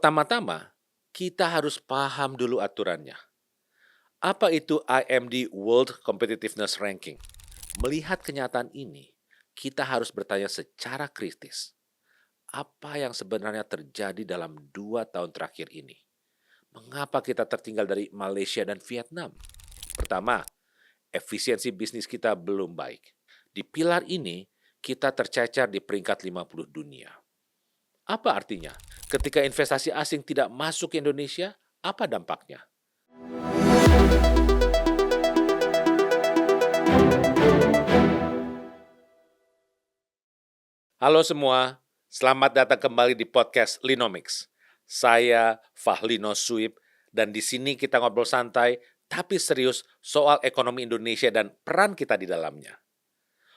Pertama-tama, kita harus paham dulu aturannya. Apa itu IMD World Competitiveness Ranking? Melihat kenyataan ini, kita harus bertanya secara kritis. Apa yang sebenarnya terjadi dalam 2 tahun terakhir ini? Mengapa kita tertinggal dari Malaysia dan Vietnam? Pertama, efisiensi bisnis kita belum baik. Di pilar ini, kita tercecer di peringkat 50 dunia. Apa artinya? Ketika investasi asing tidak masuk ke Indonesia, apa dampaknya? Halo semua, selamat datang kembali di podcast Linomics. Saya Fahlino Suib dan di sini kita ngobrol santai tapi serius soal ekonomi Indonesia dan peran kita di dalamnya.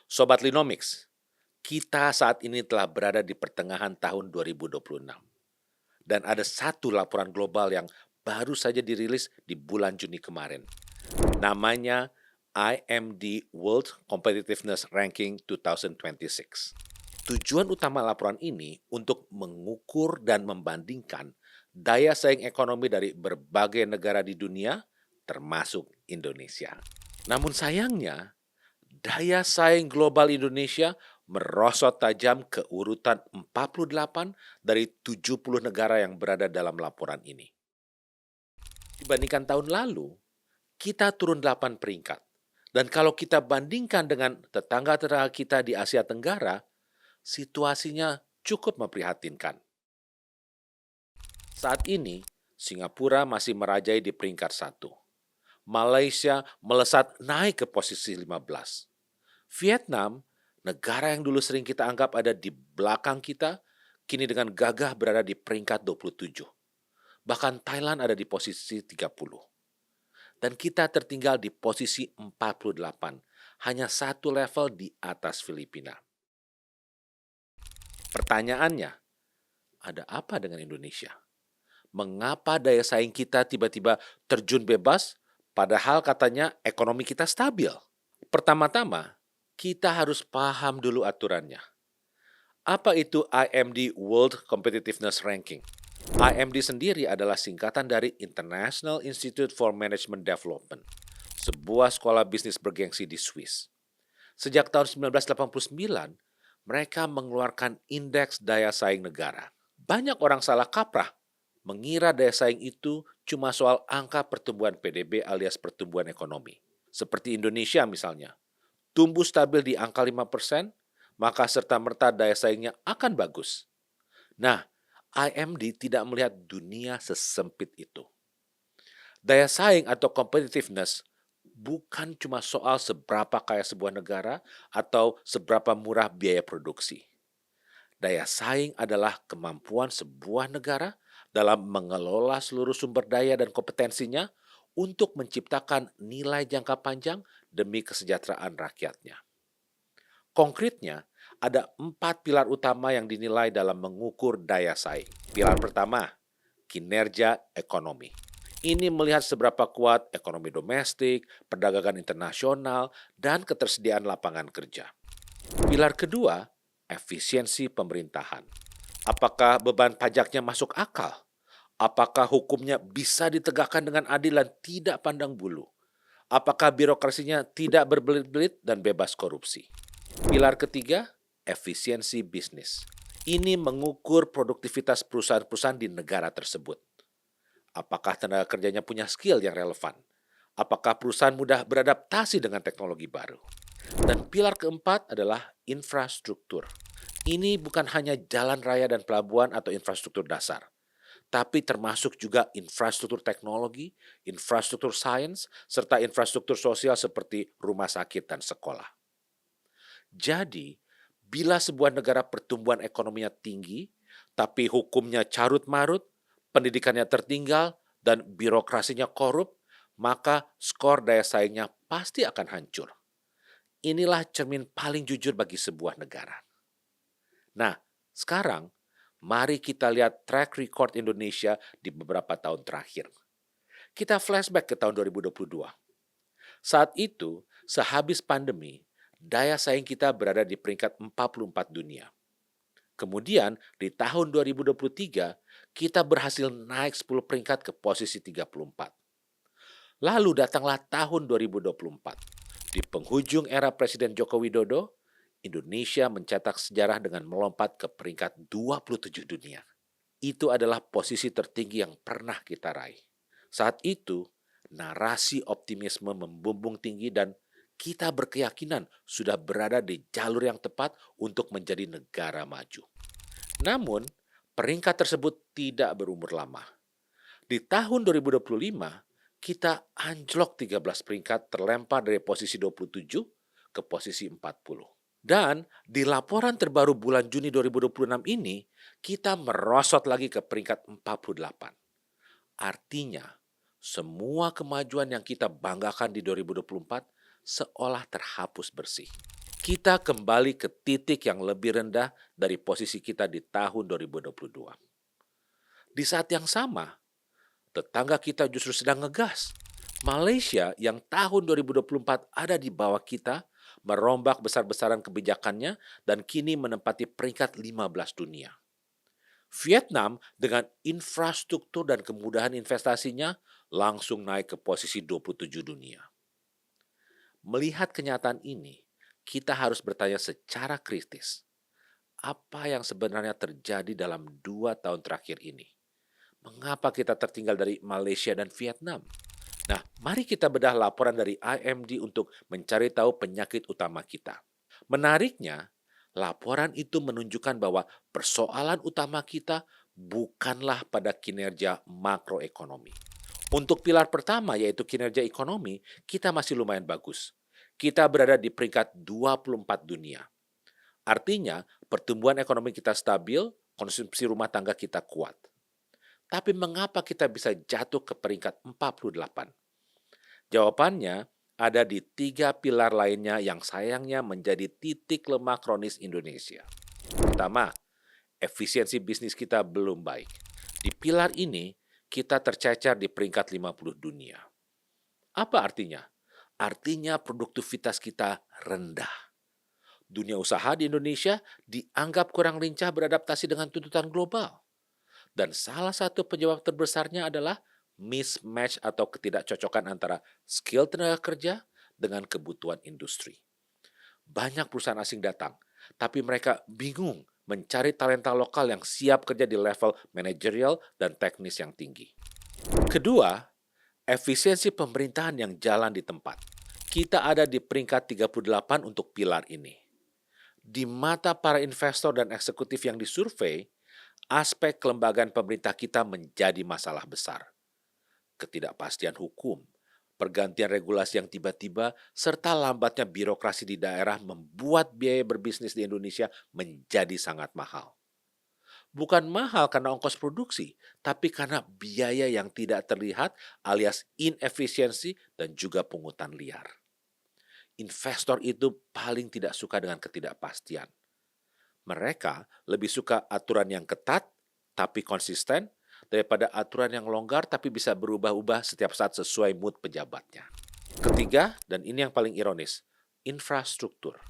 Sobat Linomics, kita saat ini telah berada di pertengahan tahun 2026 dan ada satu laporan global yang baru saja dirilis di bulan Juni kemarin. Namanya IMD World Competitiveness Ranking 2026. Tujuan utama laporan ini untuk mengukur dan membandingkan daya saing ekonomi dari berbagai negara di dunia, termasuk Indonesia. Namun sayangnya, daya saing global Indonesia merosot tajam ke urutan 48 dari 70 negara yang berada dalam laporan ini. Dibandingkan tahun lalu, kita turun 8 peringkat. Dan kalau kita bandingkan dengan tetangga-tetangga kita di Asia Tenggara, situasinya cukup memprihatinkan. Saat ini, Singapura masih merajai di peringkat 1. Malaysia melesat naik ke posisi 15. Vietnam, negara yang dulu sering kita anggap ada di belakang kita, kini dengan gagah berada di peringkat 27. Bahkan Thailand ada di posisi 30. Dan kita tertinggal di posisi 48, hanya satu level di atas Filipina. Pertanyaannya, ada apa dengan Indonesia? Mengapa daya saing kita tiba-tiba terjun bebas, padahal katanya ekonomi kita stabil? Pertama-tama, kita harus paham dulu aturannya. Apa itu IMD World Competitiveness Ranking? IMD sendiri adalah singkatan dari International Institute for Management Development, sebuah sekolah bisnis bergengsi di Swiss. Sejak tahun 1989, mereka mengeluarkan indeks daya saing negara. Banyak orang salah kaprah mengira daya saing itu cuma soal angka pertumbuhan PDB alias pertumbuhan ekonomi. Seperti Indonesia misalnya, tumbuh stabil di angka 5%, maka serta-merta daya saingnya akan bagus. Nah, IMD tidak melihat dunia sesempit itu. Daya saing atau competitiveness bukan cuma soal seberapa kaya sebuah negara atau seberapa murah biaya produksi. Daya saing adalah kemampuan sebuah negara dalam mengelola seluruh sumber daya dan kompetensinya untuk menciptakan nilai jangka panjang demi kesejahteraan rakyatnya. Konkretnya, ada 4 pilar utama yang dinilai dalam mengukur daya saing. Pilar pertama, kinerja ekonomi. Ini melihat seberapa kuat ekonomi domestik, perdagangan internasional, dan ketersediaan lapangan kerja. Pilar kedua, efisiensi pemerintahan. Apakah beban pajaknya masuk akal? Apakah hukumnya bisa ditegakkan dengan adil dan tidak pandang bulu? Apakah birokrasinya tidak berbelit-belit dan bebas korupsi? Pilar ketiga, efisiensi bisnis. Ini mengukur produktivitas perusahaan-perusahaan di negara tersebut. Apakah tenaga kerjanya punya skill yang relevan? Apakah perusahaan mudah beradaptasi dengan teknologi baru? Dan pilar keempat adalah infrastruktur. Ini bukan hanya jalan raya dan pelabuhan atau infrastruktur dasar, tapi termasuk juga infrastruktur teknologi, infrastruktur sains, serta infrastruktur sosial seperti rumah sakit dan sekolah. Jadi, bila sebuah negara pertumbuhan ekonominya tinggi, tapi hukumnya carut-marut, pendidikannya tertinggal, dan birokrasinya korup, maka skor daya saingnya pasti akan hancur. Inilah cermin paling jujur bagi sebuah negara. Nah, sekarang mari kita lihat track record Indonesia di beberapa tahun terakhir. Kita flashback ke tahun 2022. Saat itu, sehabis pandemi, daya saing kita berada di peringkat 44 dunia. Kemudian di tahun 2023, kita berhasil naik 10 peringkat ke posisi 34. Lalu datanglah tahun 2024. Di penghujung era Presiden Joko Widodo, Indonesia mencetak sejarah dengan melompat ke peringkat 27 dunia. Itu adalah posisi tertinggi yang pernah kita raih. Saat itu, narasi optimisme membumbung tinggi dan kita berkeyakinan sudah berada di jalur yang tepat untuk menjadi negara maju. Namun, peringkat tersebut tidak berumur lama. Di tahun 2025, kita anjlok 13 peringkat terlempar dari posisi 27 ke posisi 40. Dan di laporan terbaru bulan Juni 2026 ini, kita merosot lagi ke peringkat 48. Artinya, semua kemajuan yang kita banggakan di 2024 seolah terhapus bersih. Kita kembali ke titik yang lebih rendah dari posisi kita di tahun 2022. Di saat yang sama, tetangga kita justru sedang ngegas. Malaysia yang tahun 2024 ada di bawah kita, merombak besar-besaran kebijakannya dan kini menempati peringkat 15 dunia. Vietnam dengan infrastruktur dan kemudahan investasinya langsung naik ke posisi 27 dunia. Melihat kenyataan ini, kita harus bertanya secara kritis, apa yang sebenarnya terjadi dalam 2 tahun terakhir ini? Mengapa kita tertinggal dari Malaysia dan Vietnam? Nah, mari kita bedah laporan dari IMD untuk mencari tahu penyakit utama kita. Menariknya, laporan itu menunjukkan bahwa persoalan utama kita bukanlah pada kinerja makroekonomi. Untuk pilar pertama yaitu kinerja ekonomi, kita masih lumayan bagus. Kita berada di peringkat 24 dunia. Artinya, pertumbuhan ekonomi kita stabil, konsumsi rumah tangga kita kuat. Tapi mengapa kita bisa jatuh ke peringkat 48? Jawabannya ada di 3 pilar lainnya yang sayangnya menjadi titik lemah kronis Indonesia. Pertama, efisiensi bisnis kita belum baik. Di pilar ini, kita tercecer di peringkat 50 dunia. Apa artinya? Artinya produktivitas kita rendah. Dunia usaha di Indonesia dianggap kurang lincah beradaptasi dengan tuntutan global. Dan salah satu penyebab terbesarnya adalah mismatch atau ketidakcocokan antara skill tenaga kerja dengan kebutuhan industri. Banyak perusahaan asing datang, tapi mereka bingung mencari talenta lokal yang siap kerja di level manajerial dan teknis yang tinggi. Kedua, efisiensi pemerintahan yang jalan di tempat. Kita ada di peringkat 38 untuk pilar ini. Di mata para investor dan eksekutif yang disurvei, aspek kelembagaan pemerintah kita menjadi masalah besar. Ketidakpastian hukum, pergantian regulasi yang tiba-tiba, serta lambatnya birokrasi di daerah membuat biaya berbisnis di Indonesia menjadi sangat mahal. Bukan mahal karena ongkos produksi, tapi karena biaya yang tidak terlihat alias inefisiensi dan juga pungutan liar. Investor itu paling tidak suka dengan ketidakpastian. Mereka lebih suka aturan yang ketat tapi konsisten daripada aturan yang longgar tapi bisa berubah-ubah setiap saat sesuai mood pejabatnya. Ketiga, dan ini yang paling ironis, infrastruktur.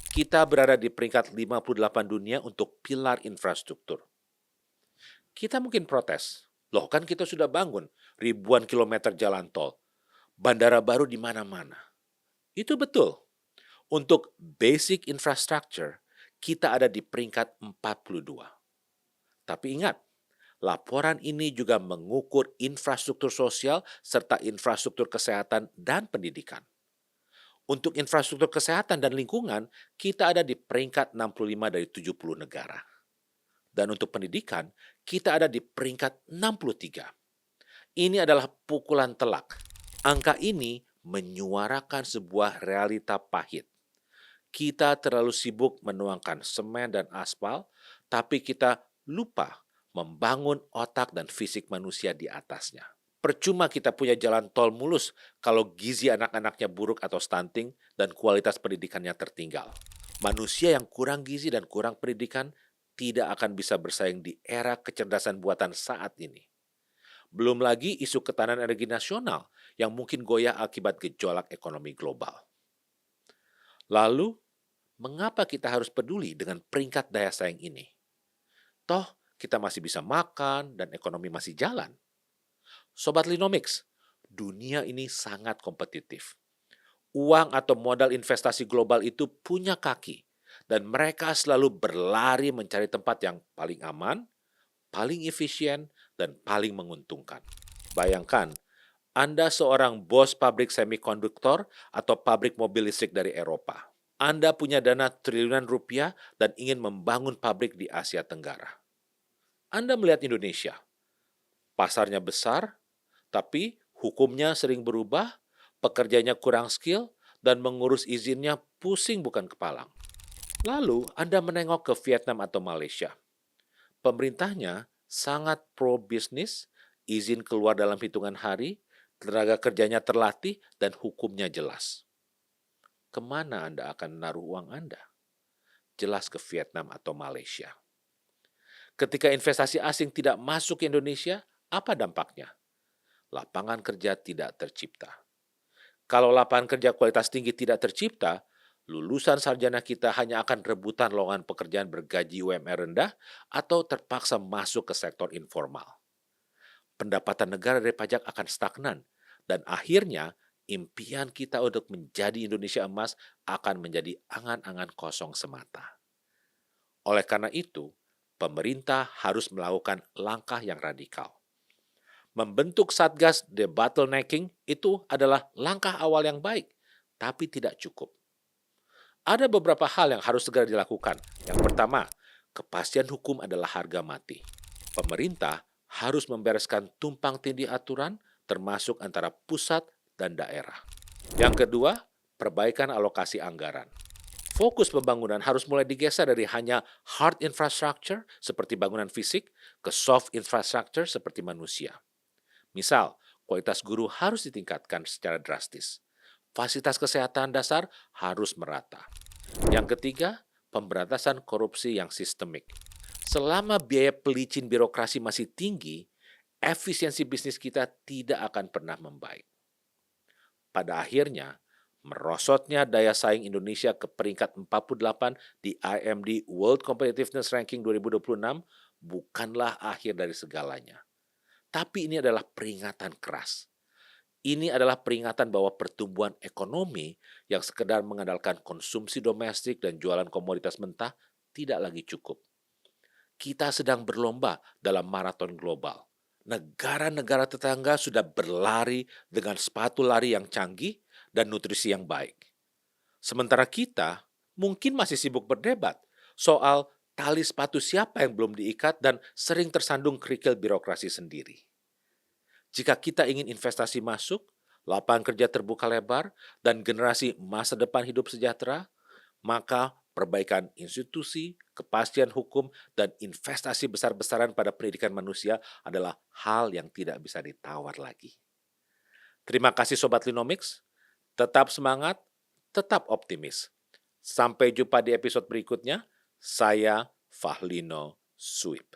Kita berada di peringkat 58 dunia untuk pilar infrastruktur. Kita mungkin protes, loh kan kita sudah bangun ribuan kilometer jalan tol, bandara baru di mana-mana. Itu betul. Untuk basic infrastructure, kita ada di peringkat 42. Tapi ingat, laporan ini juga mengukur infrastruktur sosial serta infrastruktur kesehatan dan pendidikan. Untuk infrastruktur kesehatan dan lingkungan, kita ada di peringkat 65 dari 70 negara. Dan untuk pendidikan, kita ada di peringkat 63. Ini adalah pukulan telak. Angka ini menyuarakan sebuah realita pahit. Kita terlalu sibuk menuangkan semen dan aspal, tapi kita lupa membangun otak dan fisik manusia di atasnya. Percuma kita punya jalan tol mulus kalau gizi anak-anaknya buruk atau stunting dan kualitas pendidikannya tertinggal. Manusia yang kurang gizi dan kurang pendidikan tidak akan bisa bersaing di era kecerdasan buatan saat ini. Belum lagi isu ketahanan energi nasional yang mungkin goyah akibat gejolak ekonomi global. Lalu, mengapa kita harus peduli dengan peringkat daya saing ini? Toh, kita masih bisa makan dan ekonomi masih jalan. Sobat Linomics, dunia ini sangat kompetitif. Uang atau modal investasi global itu punya kaki, dan mereka selalu berlari mencari tempat yang paling aman, paling efisien, dan paling menguntungkan. Bayangkan, Anda seorang bos pabrik semikonduktor atau pabrik mobil listrik dari Eropa. Anda punya dana triliunan rupiah dan ingin membangun pabrik di Asia Tenggara. Anda melihat Indonesia, pasarnya besar, tapi hukumnya sering berubah, pekerjanya kurang skill, dan mengurus izinnya pusing bukan kepalang. Lalu Anda menengok ke Vietnam atau Malaysia. Pemerintahnya sangat pro bisnis, izin keluar dalam hitungan hari, tenaga kerjanya terlatih, dan hukumnya jelas. Kemana Anda akan menaruh uang Anda? Jelas ke Vietnam atau Malaysia. Ketika investasi asing tidak masuk ke Indonesia, apa dampaknya? Lapangan kerja tidak tercipta. Kalau lapangan kerja kualitas tinggi tidak tercipta, lulusan sarjana kita hanya akan rebutan lowongan pekerjaan bergaji UMR rendah atau terpaksa masuk ke sektor informal. Pendapatan negara dari pajak akan stagnan, dan akhirnya impian kita untuk menjadi Indonesia emas akan menjadi angan-angan kosong semata. Oleh karena itu, pemerintah harus melakukan langkah yang radikal. Membentuk Satgas Debottlenecking itu adalah langkah awal yang baik, tapi tidak cukup. Ada beberapa hal yang harus segera dilakukan. Yang pertama, kepastian hukum adalah harga mati. Pemerintah harus membereskan tumpang tindih aturan, termasuk antara pusat dan daerah. Yang kedua, perbaikan alokasi anggaran. Fokus pembangunan harus mulai digeser dari hanya hard infrastructure seperti bangunan fisik ke soft infrastructure seperti manusia. Misal, kualitas guru harus ditingkatkan secara drastis. Fasilitas kesehatan dasar harus merata. Yang ketiga, pemberantasan korupsi yang sistemik. Selama biaya pelicin birokrasi masih tinggi, efisiensi bisnis kita tidak akan pernah membaik. Pada akhirnya, merosotnya daya saing Indonesia ke peringkat 48 di IMD World Competitiveness Ranking 2026 bukanlah akhir dari segalanya. Tapi ini adalah peringatan keras. Ini adalah peringatan bahwa pertumbuhan ekonomi yang sekedar mengandalkan konsumsi domestik dan jualan komoditas mentah tidak lagi cukup. Kita sedang berlomba dalam maraton global. Negara-negara tetangga sudah berlari dengan sepatu lari yang canggih dan nutrisi yang baik. Sementara kita mungkin masih sibuk berdebat soal tali sepatu siapa yang belum diikat dan sering tersandung kerikil birokrasi sendiri. Jika kita ingin investasi masuk, lapangan kerja terbuka lebar, dan generasi masa depan hidup sejahtera, maka perbaikan institusi, kepastian hukum, dan investasi besar-besaran pada pendidikan manusia adalah hal yang tidak bisa ditawar lagi. Terima kasih Sobat Linomics, tetap semangat, tetap optimis. Sampai jumpa di episode berikutnya, saya Fahlino Suip.